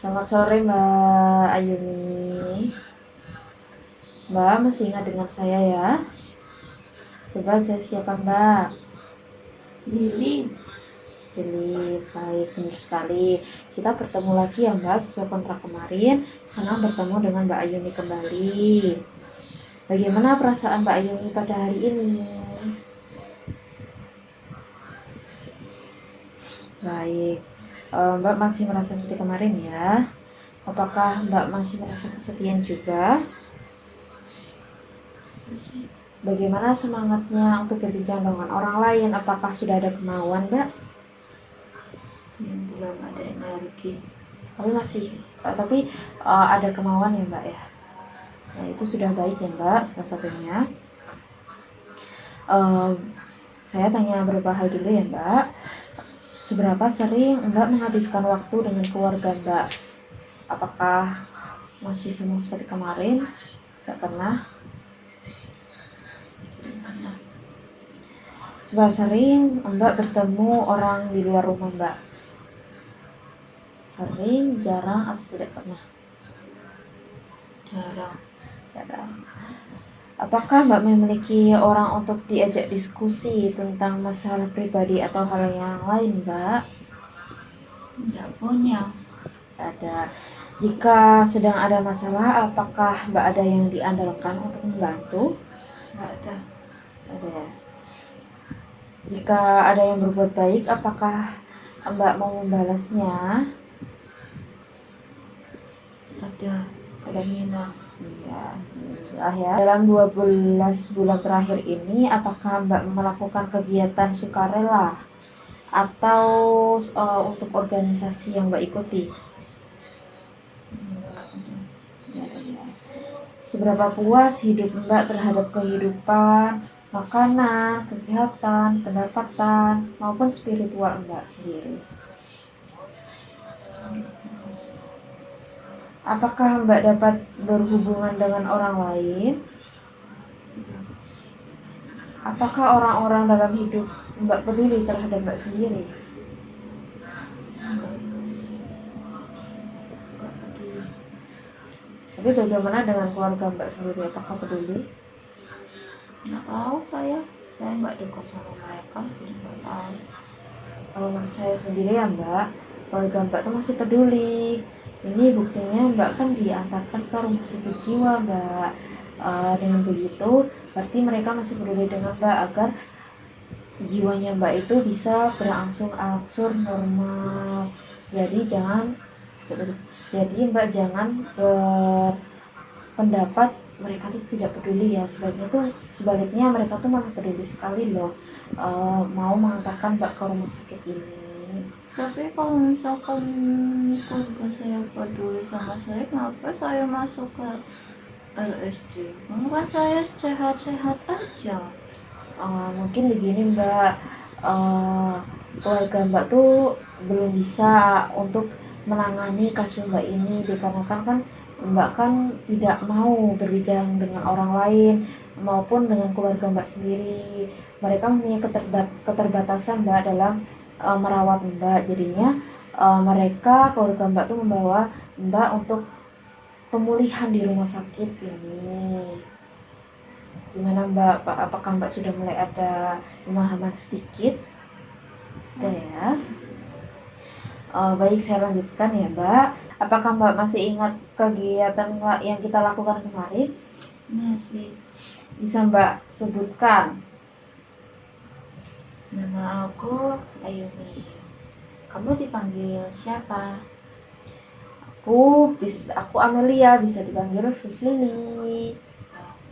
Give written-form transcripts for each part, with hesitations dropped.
Selamat sore Mbak Ayuni. Mbak masih ingat dengan saya ya? Coba saya siapa Mbak? Lili. Baik, benar sekali. Kita bertemu lagi ya Mbak, sesuai kontrak kemarin. Senang bertemu dengan Mbak Ayuni kembali. Bagaimana perasaan Mbak Ayuni pada hari ini? Baik, Mbak masih merasa seperti kemarin ya? Apakah Mbak masih merasa kesepian juga? Bagaimana semangatnya untuk berbincang dengan orang lain? Apakah sudah ada kemauan, Mbak? Yang belum ada energi. Tapi ada kemauan ya, Mbak ya. Nah, itu sudah baik ya, Mbak. Salah satunya. Saya tanya beberapa hal dulu ya, Mbak. Seberapa sering Mbak menghabiskan waktu dengan keluarga Mbak? Apakah masih sama seperti kemarin? Tidak pernah. Seberapa sering Mbak bertemu orang di luar rumah Mbak? Sering, jarang, atau tidak pernah? Jarang. Apakah Mbak memiliki orang untuk diajak diskusi tentang masalah pribadi atau hal yang lain, Mbak? Tidak punya. Ada. Jika sedang ada masalah, apakah Mbak ada yang diandalkan untuk membantu? Tidak ada. Ada. Jika ada yang berbuat baik, apakah Mbak mau membalasnya? Ada minat. Iya, ya. Dalam 12 bulan terakhir ini, apakah Mbak melakukan kegiatan sukarela atau untuk organisasi yang Mbak ikuti? Ya. Seberapa puas hidup Mbak terhadap kehidupan, makanan, kesehatan, pendapatan, maupun spiritual Mbak sendiri? Apakah Mbak dapat berhubungan dengan orang lain? Apakah orang-orang dalam hidup Mbak peduli terhadap Mbak sendiri? Tapi bagaimana dengan keluarga Mbak sendiri? Apakah peduli? Nggak tahu saya nggak dekat sama mereka, jadi nggak tahu. Kalau menurut saya sendiri ya Mbak, keluarga Mbak tuh masih peduli. Ini buktinya Mbak kan diantarkan ke rumah sakit jiwa Mbak. Dengan begitu berarti mereka masih peduli dengan Mbak agar jiwanya Mbak itu bisa berangsur-angsur normal. Jadi Mbak jangan berpendapat mereka tuh tidak peduli ya. Sebaliknya mereka tuh malah peduli sekali loh, mau mengantarkan Mbak ke rumah sakit ini. Tapi kalau misalkan keluarga saya peduli sama saya, kenapa saya masuk ke RSJ? Kan saya sehat-sehat aja. Mungkin begini Mbak, keluarga Mbak tuh belum bisa untuk menangani kasus Mbak ini dikarenakan kan Mbak kan tidak mau berbicara dengan orang lain maupun dengan keluarga Mbak sendiri. Mereka mempunyai keterbatasan Mbak dalam merawat Mbak. Jadinya keluarga Mbak tuh membawa Mbak untuk pemulihan di rumah sakit ini. Gimana Mbak? Apakah Mbak sudah mulai ada pemahaman sedikit? Udah ya. Baik, saya lanjutkan ya Mbak. Apakah Mbak masih ingat kegiatan yang kita lakukan kemarin? Masih. Bisa Mbak sebutkan? Nama aku Ayuni. Kamu dipanggil siapa? Aku Amelia, bisa dipanggil Suslini.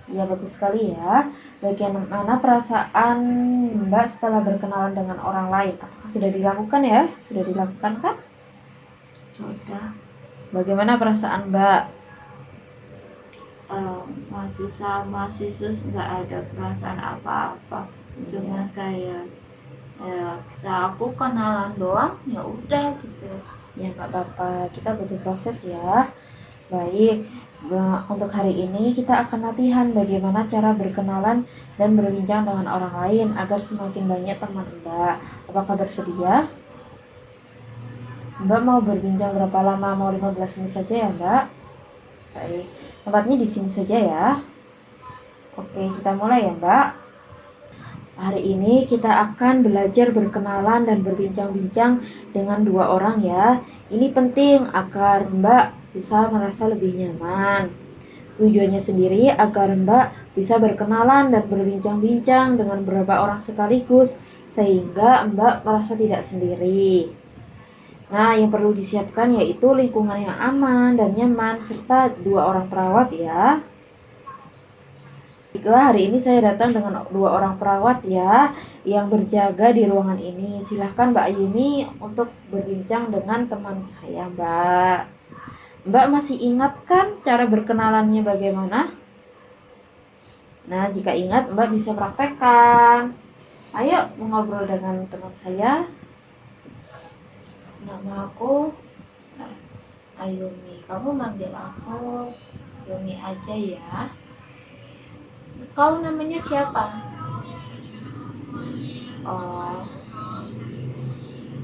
Ya, bagus sekali ya. Bagaimana perasaan Mbak setelah berkenalan dengan orang lain? Apakah sudah dilakukan ya? Sudah dilakukan kan? Sudah. Bagaimana perasaan Mbak? Masih sama sih sus, nggak ada perasaan apa-apa. Cuma kayak aku kenalan doang, ya udah gitu. Ya nggak apa-apa, kita butuh proses ya. Baik, untuk hari ini kita akan latihan bagaimana cara berkenalan dan berbincang dengan orang lain agar semakin banyak teman Mbak. Apakah bersedia? Mbak mau berbincang berapa lama? Mau 15 menit saja ya Mbak? Baik, tempatnya di sini saja ya. Oke, kita mulai ya Mbak. Hari ini kita akan belajar berkenalan dan berbincang-bincang dengan dua orang ya. Ini penting agar Mbak bisa merasa lebih nyaman. Tujuannya sendiri agar Mbak bisa berkenalan dan berbincang-bincang dengan beberapa orang sekaligus sehingga Mbak merasa tidak sendiri. Nah, yang perlu disiapkan yaitu lingkungan yang aman dan nyaman serta dua orang perawat ya. Baiklah, hari ini saya datang dengan dua orang perawat ya yang berjaga di ruangan ini. Silahkan Mbak Ayumi untuk berbincang dengan teman saya, Mbak. Mbak masih ingat kan cara berkenalannya bagaimana? Nah, jika ingat, Mbak bisa praktekkan. Ayo mengobrol dengan teman saya. Nama aku Ayumi. Kamu manggil aku Yumi aja ya. Kau namanya siapa? Oh,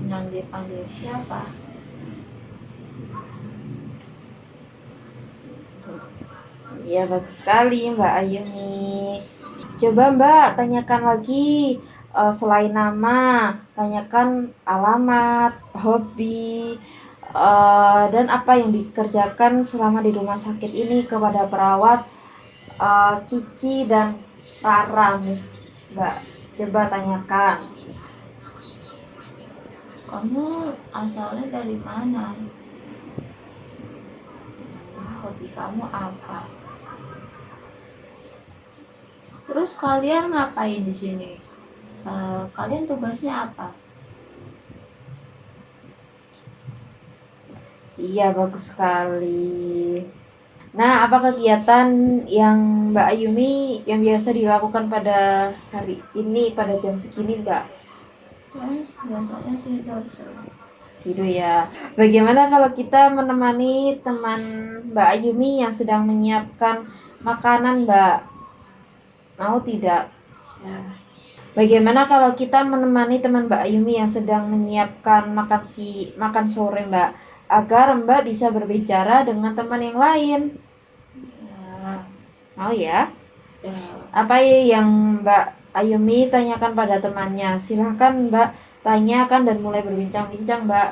senang dipanggil siapa? Ya, bagus sekali Mbak Ayumi. Coba Mbak tanyakan lagi selain nama, tanyakan alamat, hobi, dan apa yang dikerjakan selama di rumah sakit ini kepada perawat Cici dan Rara nih, Mbak. Coba tanyakan. Kamu asalnya dari mana? Hobi kamu apa? Terus kalian ngapain di sini? Kalian tugasnya apa? Iya, bagus sekali. Nah, apa kegiatan yang Mbak Ayumi yang biasa dilakukan pada hari ini pada jam segini, Mbak? Biasanya tidur sih. Tidur ya. Bagaimana kalau kita menemani teman Mbak Ayumi yang sedang menyiapkan makanan, Mbak? Mau tidak? Ya. Bagaimana kalau kita menemani teman Mbak Ayumi yang sedang menyiapkan makan sore, Mbak? Agar Mbak bisa berbicara dengan teman yang lain. Ya, Mau ya? ya. Apa yang Mbak Ayumi tanyakan pada temannya? Silahkan Mbak tanyakan dan mulai berbincang-bincang, Mbak.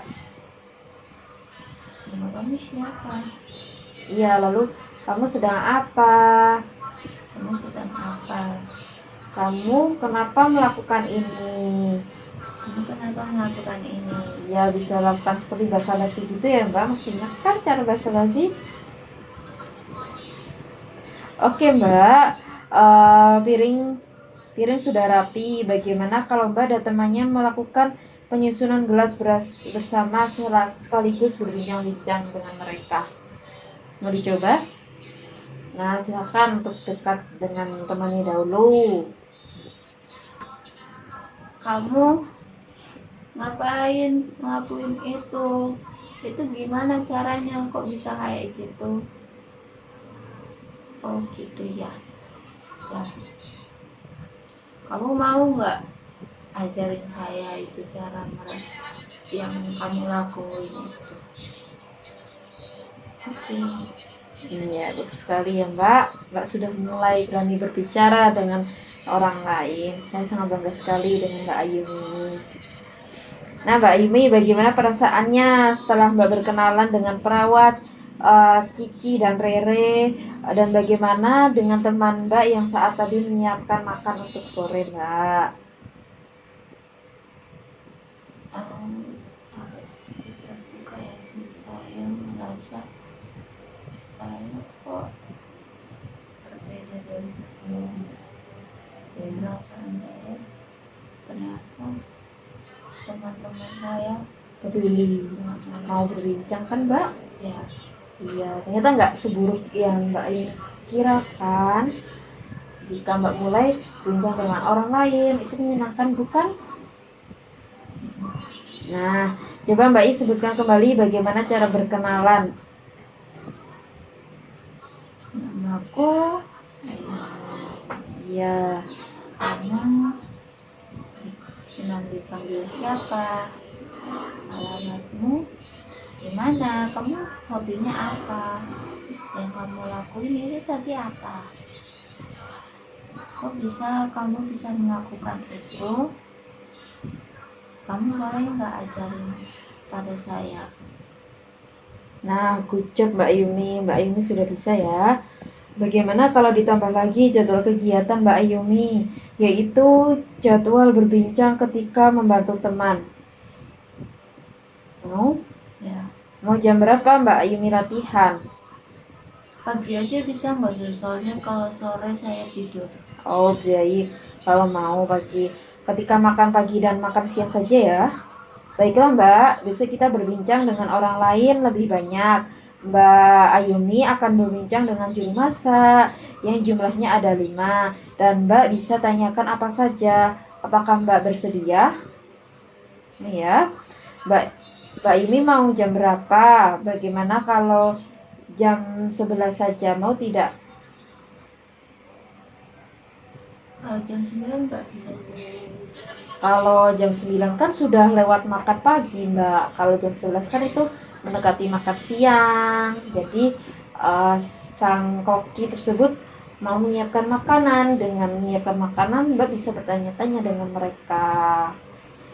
Nama kamu siapa? Iya, lalu kamu sedang apa? Kamu sedang apa? Kamu kenapa melakukan ini? Kamu kenapa melakukan ini? Ya, bisa lakukan seperti basa-basi gitu ya, Mbak. Maksudnya kan cara basa-basi. Oke, Mbak. Piring sudah rapi. Bagaimana kalau Mbak dan temannya melakukan penyusunan gelas beras bersama sekaligus berbincang-bincang dengan mereka? Mau dicoba? Nah, silakan untuk dekat dengan temannya dahulu. Kamu ngapain ngelakuin itu? Itu gimana caranya kok bisa kayak gitu? Oh gitu ya. Ya. Kamu mau nggak ajarin saya itu cara yang kamu lakuin itu? Oke. Ya, bagus sekali ya Mbak. Mbak sudah mulai berani berbicara dengan orang lain. Saya sangat bangga sekali dengan Mbak Ayumi. Nah, Mbak Ayumi, bagaimana perasaannya setelah Mbak berkenalan dengan perawat Cici dan Rere, dan bagaimana dengan teman Mbak yang saat tadi menyiapkan makan untuk sore, Mbak? Agak sedikit terbuka ya sih, saya merasa saya kok berbeda dari sebelumnya. Dari perasaan saya, ternyata teman-teman saya Peduli mau berbincang kan, Mbak? ya. Iya, ternyata nggak seburuk yang Mbak Ayumi kirakan. Jika Mbak mulai berbincang dengan orang lain, itu menyenangkan bukan? Nah, coba Mbak I sebutkan kembali bagaimana cara berkenalan. Namaku Iya, kamu senang dipanggil siapa? Alamatmu Gimana? Kamu hobinya apa? Yang kamu lakuin itu tadi apa? Kamu bisa melakukan itu? Kamu boleh nggak ajarin pada saya? Nah, good job Mbak Ayumi. Mbak Ayumi sudah bisa ya. Bagaimana kalau ditambah lagi jadwal kegiatan Mbak Ayumi, yaitu jadwal berbincang ketika membantu teman. Mau? Ya, Mau jam berapa Mbak Ayumi latihan? pagi aja bisa nggak sih? Soalnya kalau sore saya tidur. Oh, baik. Kalau mau pagi. Ketika makan pagi dan makan siang saja ya. Baiklah Mbak, besok kita berbincang dengan orang lain lebih banyak. Mbak Ayumi akan berbincang dengan juru masak yang jumlahnya ada 5. Dan Mbak bisa tanyakan apa saja. Apakah Mbak bersedia? Nih ya, Mbak Ayumi mau jam berapa? Bagaimana kalau jam 11 saja? Mau tidak? Kalau jam 9 nggak bisa sih. Kalau jam 9 kan sudah lewat makan pagi, Mbak. Kalau jam 11 kan itu mendekati makan siang. Jadi sang koki tersebut mau menyiapkan makanan. Dengan menyiapkan makanan, Mbak bisa bertanya-tanya dengan mereka.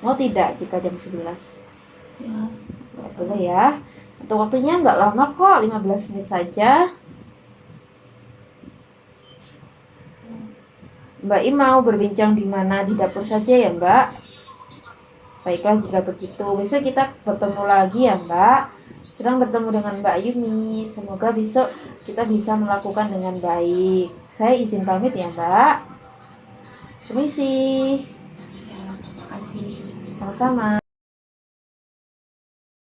Mau tidak jika jam 11? Ya, Ya, boleh ya. Untuk waktunya nggak lama kok, 15 menit saja. Mbak I mau berbincang di mana? Di dapur saja ya, Mbak? Baiklah jika begitu. Besok kita bertemu lagi ya, Mbak. Sedang bertemu dengan Mbak Yumi. Semoga besok kita bisa melakukan dengan baik. Saya izin pamit ya, Mbak. Permisi. ya, terima kasih. Sama-sama.